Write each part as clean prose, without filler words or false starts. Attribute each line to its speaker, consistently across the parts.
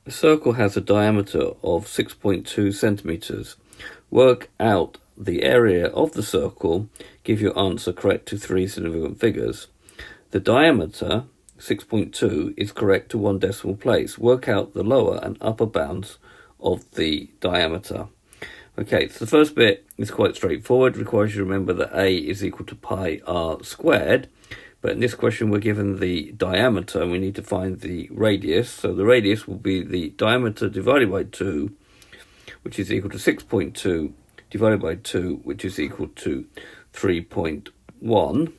Speaker 1: A circle has a diameter of 6.2 centimeters. Work out the area of the circle. Give your answer correct to 3 significant figures. The diameter, 6.2, is correct to 1 decimal place. Work out the lower and upper bounds of the diameter. Okay, so the first bit is quite straightforward. It requires you to remember that A is equal to pi r squared. But in this question, we're given the diameter, and we need to find the radius. So the radius will be the diameter divided by 2, which is equal to 6.2, divided by 2, which is equal to 3.1.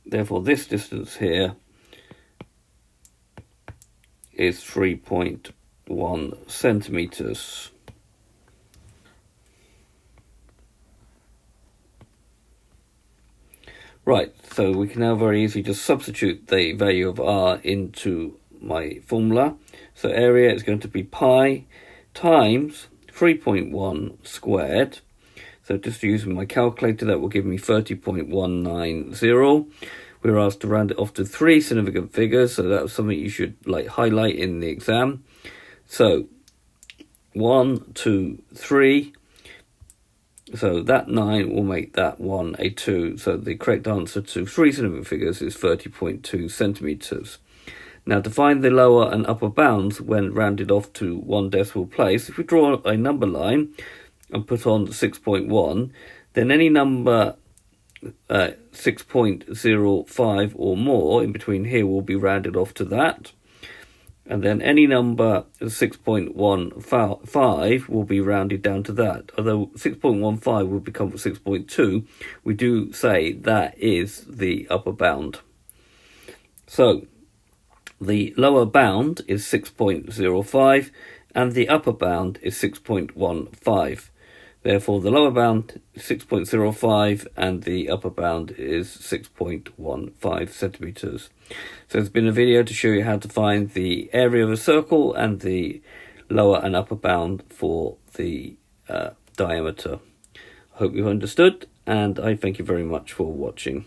Speaker 1: Therefore, this distance here is 3.1 centimeters. Right, so we can now very easily just substitute the value of r into my formula. So area is going to be pi times 3.1 squared. So just using my calculator, that will give me 30.190. We were asked to round it off to 3 significant figures, so that was something you should highlight in the exam. So 1, 2, 3. So that 9 will make that 1 a 2. So the correct answer to 3 significant figures is 30.2 centimeters. Now, to find the lower and upper bounds when rounded off to 1 decimal place, if we draw a number line and put on 6.1, then any number 6.05 or more in between here will be rounded off to that. And then any number 6.15 will be rounded down to that. Although 6.15 will become 6.2, we do say that is the upper bound. So the lower bound is 6.05 and the upper bound is 6.15. Therefore, the lower bound is 6.05 and the upper bound is 6.15 centimeters. So it's been a video to show you how to find the area of a circle and the lower and upper bound for the diameter. I hope you've understood, and I thank you very much for watching.